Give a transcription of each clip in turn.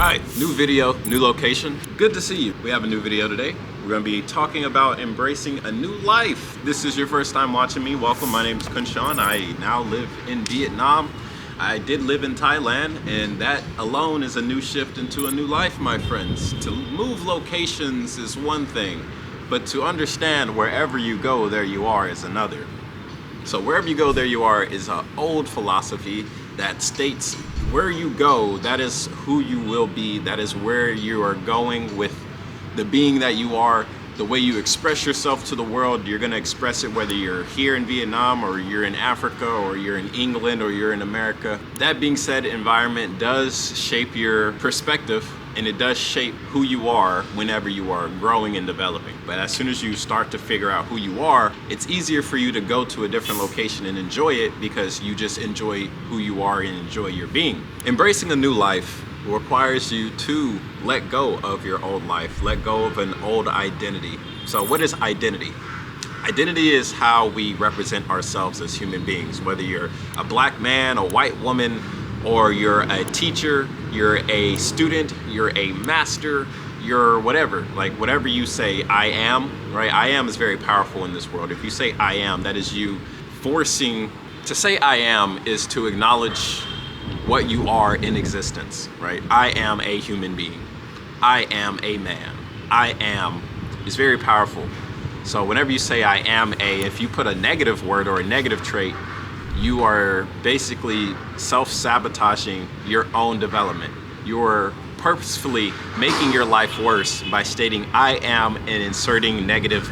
Hi, new video, new location. Good to see you. We have a new video today. We're gonna be talking about embracing a new life. This is your first time watching me, welcome. My name is Kunshan. I now live in Vietnam. I did live in Thailand, and that alone is a new shift into a new life, my friends. To move locations is one thing, but to understand wherever you go, there you are is another. So wherever you go, there you are is an old philosophy that states where you go, that is who you will be, that is where you are going with the being that you are. The way you express yourself to the world, you're gonna express it whether you're here in Vietnam or you're in Africa or you're in England or you're in America. That being said, environment does shape your perspective, and it does shape who you are whenever you are growing and developing. But as soon as you start to figure out who you are, it's easier for you to go to a different location and enjoy it because you just enjoy who you are and enjoy your being. Embracing a new life requires you to let go of your old life, let go of an old identity. So what is identity? Identity is how we represent ourselves as human beings, whether you're a black man, a white woman, or you're a teacher, you're a student, you're a master, you're whatever. Like whatever you say, I am, right? I am is very powerful in this world. If you say I am, that is you forcing, to say I am is to acknowledge what you are in existence, right? I am a human being. I am a man. I am is very powerful. So whenever you say I am if you put a negative word or a negative trait, you are basically self-sabotaging your own development. You're purposefully making your life worse by stating I am and inserting negative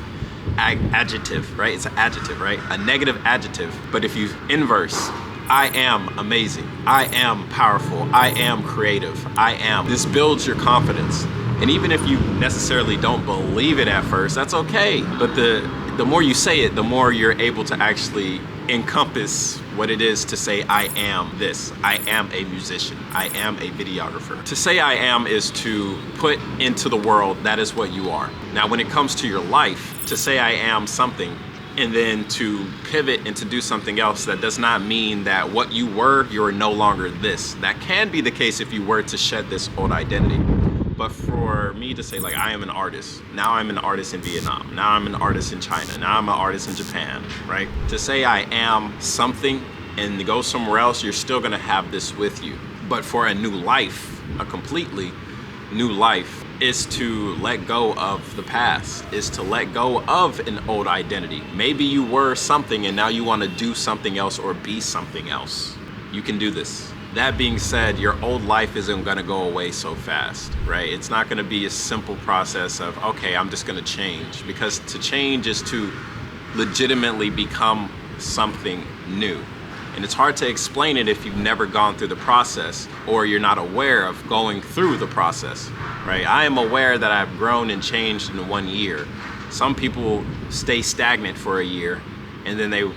adjective, right? It's an adjective, right? A negative adjective. But if you inverse, I am amazing, I am powerful, I am creative, I am. This builds your confidence. And even if you necessarily don't believe it at first, that's okay. But the more you say it, the more you're able to actually encompass what it is to say I am this. I am a musician. I am a videographer. To say I am is to put into the world that is what you are. Now when it comes to your life, to say I am something and then to pivot and to do something else, that does not mean that what you were, you're no longer this. That can be the case if you were to shed this old identity. But for me to say like, I am an artist, now I'm an artist in Vietnam, now I'm an artist in China, now I'm an artist in Japan, right? To say I am something and to go somewhere else, you're still gonna have this with you. But for a new life, a completely new life, is to let go of the past, is to let go of an old identity. Maybe you were something and now you wanna do something else or be something else. You can do this. That being said, your old life isn't gonna go away so fast, right? It's not gonna be a simple process of, okay, I'm just gonna change. Because to change is to legitimately become something new. And it's hard to explain it if you've never gone through the process or you're not aware of going through the process, right? I am aware that I've grown and changed in 1 year. Some people stay stagnant for a year and then they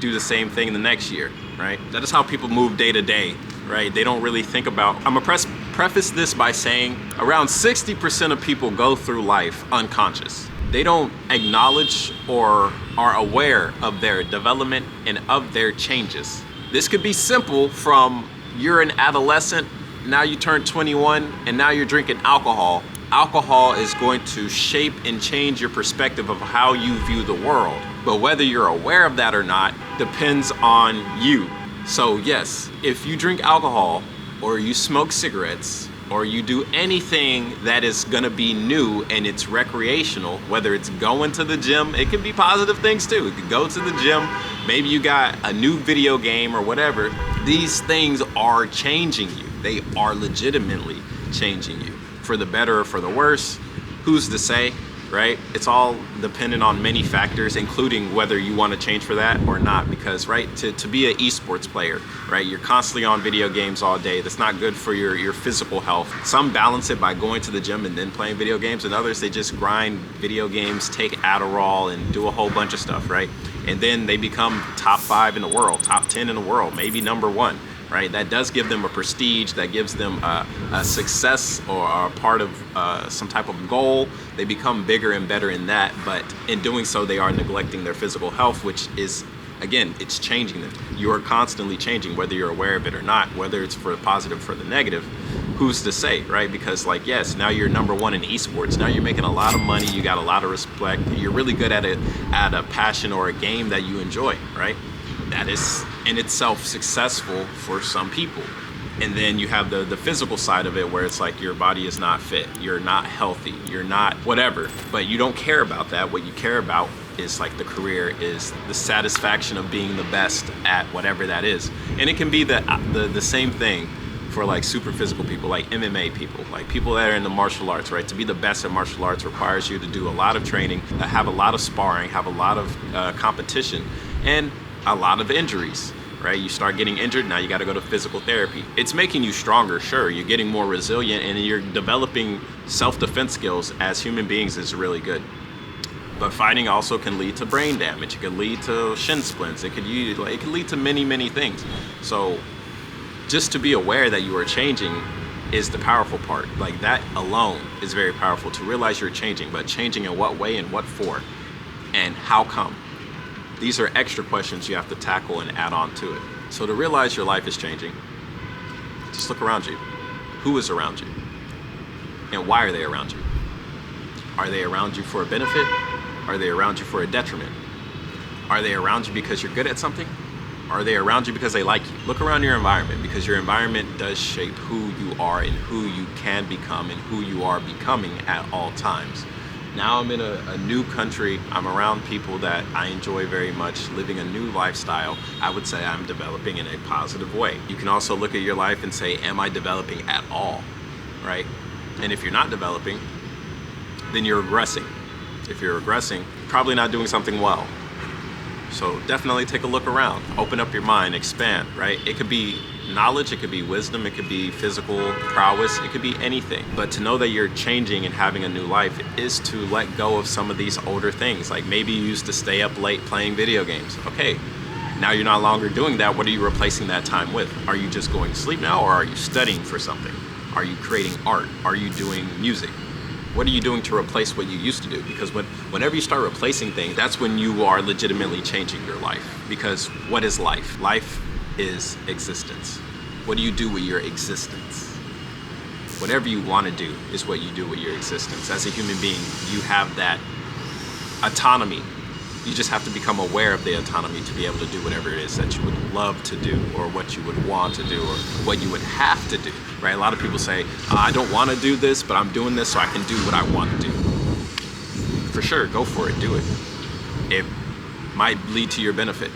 do the same thing the next year, right? That is how people move day to day, right? They don't really think about, I'm gonna preface this by saying around 60% of people go through life unconscious. They don't acknowledge or are aware of their development and of their changes. This could be simple from you're an adolescent, now you turn 21 and now you're drinking alcohol. Alcohol is going to shape and change your perspective of how you view the world. But whether you're aware of that or not depends on you. So yes, if you drink alcohol or you smoke cigarettes or you do anything that is gonna be new and it's recreational, whether it's going to the gym, it can be positive things too. You could go to the gym, maybe you got a new video game or whatever. These things are changing you. They are legitimately changing you. For the better or for the worse, who's to say, right? It's all dependent on many factors, including whether you want to change for that or not. Because, right, to be an esports player, right, you're constantly on video games all day. That's not good for your physical health. Some balance it by going to the gym and then playing video games, and others, they just grind video games, take Adderall, and do a whole bunch of stuff, right? And then they become top 5 in the world, top 10 in the world, maybe number 1. Right, that does give them a prestige, that gives them a success or a part of some type of goal. They become bigger and better in that, but in doing so, they are neglecting their physical health, which is, again, it's changing them. You are constantly changing, whether you're aware of it or not, whether it's for the positive or for the negative. who's to say, right? Because like, yes, now you're number one in esports. Now you're making a lot of money. You got a lot of respect. You're really good at it, at a passion or a game that you enjoy, right? That is in itself successful for some people. And then you have the physical side of it where it's like your body is not fit, you're not healthy, you're not whatever, but you don't care about that. What you care about is like the career, is the satisfaction of being the best at whatever that is. And it can be the same thing for like super physical people, like MMA people, like people that are in the martial arts, right? To be the best at martial arts requires you to do a lot of training, have a lot of sparring, have a lot of competition, and a lot of injuries. Right? You start getting injured, now you got to go to physical therapy. It's making you stronger, sure. You're getting more resilient and you're developing self-defense skills as human beings is really good. But fighting also can lead to brain damage. It can lead to shin splints. It can lead to many, many things. So just to be aware that you are changing is the powerful part. Like that alone is very powerful, to realize you're changing, but changing in what way and what for and how come? These are extra questions you have to tackle and add on to it. So to realize your life is changing, just look around you. Who is around you? And why are they around you? Are they around you for a benefit? Are they around you for a detriment? Are they around you because you're good at something? Are they around you because they like you? Look around your environment, because your environment does shape who you are and who you can become and who you are becoming at all times. Now I'm in a new country. I'm around people that I enjoy very much, living a new lifestyle. I would say I'm developing in a positive way. You can also look at your life and say, am I developing at all, right? And if you're not developing, then you're regressing. If you're regressing, probably not doing something well. So definitely take a look around, open up your mind, expand, right? It could be knowledge, it could be wisdom, it could be physical prowess, it could be anything. But to know that you're changing and having a new life is to let go of some of these older things. Like maybe you used to stay up late playing video games. Okay, now you're no longer doing that. What are you replacing that time with? Are you just going to sleep now, or are you studying for something? Are you creating art? Are you doing music? What are you doing to replace what you used to do? Because whenever you start replacing things, that's when you are legitimately changing your life. Because what is life? Life is existence. What do you do with your existence? Whatever you want to do is what you do with your existence. As a human being, you have that autonomy. You just have to become aware of the autonomy to be able to do whatever it is that you would love to do, or what you would want to do, or what you would have to do, right? A lot of people say, I don't want to do this, but I'm doing this so I can do what I want to do. For sure, go for it, do it. It might lead to your benefit.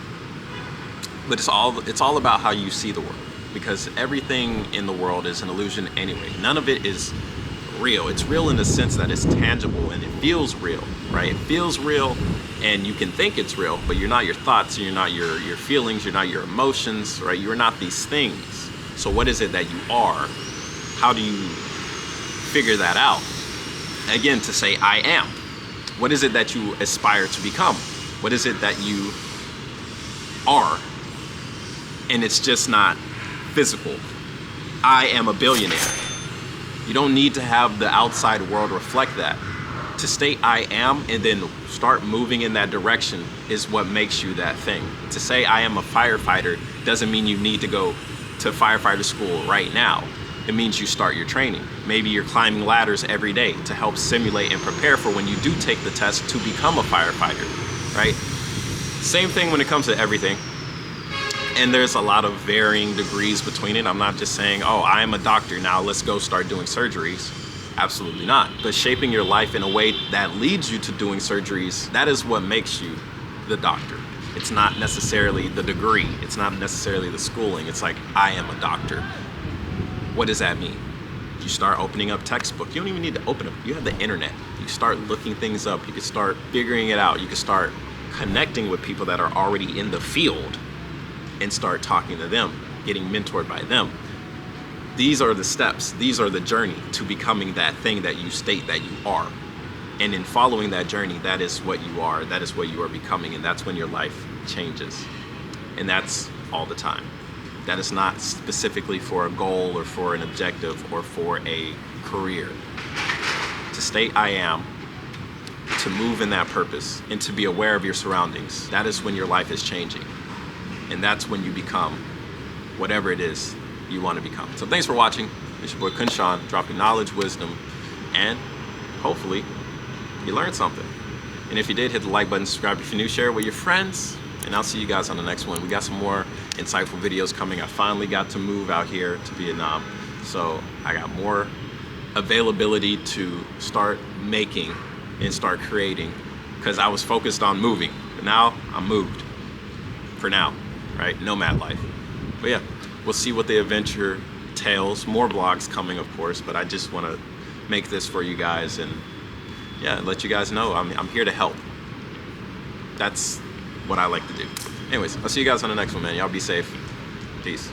But it's all about how you see the world, because everything in the world is an illusion anyway. None of it is real. It's real in the sense that it's tangible and it feels real, right? It feels real and you can think it's real, but you're not your thoughts, you're not your feelings, you're not your emotions, right? You're not these things. So what is it that you are? How do you figure that out? Again, to say I am. What is it that you aspire to become? What is it that you are? And it's just not physical. I am a billionaire. You don't need to have the outside world reflect that. To state I am and then start moving in that direction is what makes you that thing. To say I am a firefighter doesn't mean you need to go to firefighter school right now. It means you start your training. Maybe you're climbing ladders every day to help simulate and prepare for when you do take the test to become a firefighter, right? Same thing when it comes to everything. And there's a lot of varying degrees between it. I'm not just saying, oh, I am a doctor, now let's go start doing surgeries. Absolutely not. But shaping your life in a way that leads you to doing surgeries, that is what makes you the doctor. It's not necessarily the degree. It's not necessarily the schooling. It's like, I am a doctor. What does that mean? You start opening up textbooks. You don't even need to open them. You have the internet. You start looking things up. You can start figuring it out. You can start connecting with people that are already in the field and start talking to them, getting mentored by them. These are the steps. These are the journey to becoming that thing that you state that you are. And in following that journey, that is what you are. That is what you are becoming. And that's when your life changes. And that's all the time. That is not specifically for a goal or for an objective or for a career. To state I am, to move in that purpose, and to be aware of your surroundings, that is when your life is changing. And that's when you become whatever it is you want to become. So thanks for watching. It's your boy Kunshan, dropping knowledge, wisdom, and hopefully you learned something. And if you did, hit the like button, subscribe if you're new, share it with your friends, and I'll see you guys on the next one. We got some more insightful videos coming. I finally got to move out here to Vietnam, so I got more availability to start making and start creating, because I was focused on moving, but now I'm moved for now, right? Nomad life. But yeah, we'll see what the adventure entails. More vlogs coming, of course, but I just want to make this for you guys and yeah, let you guys know I'm here to help. That's what I like to do. Anyways, I'll see you guys on the next one, man. Y'all be safe. Peace.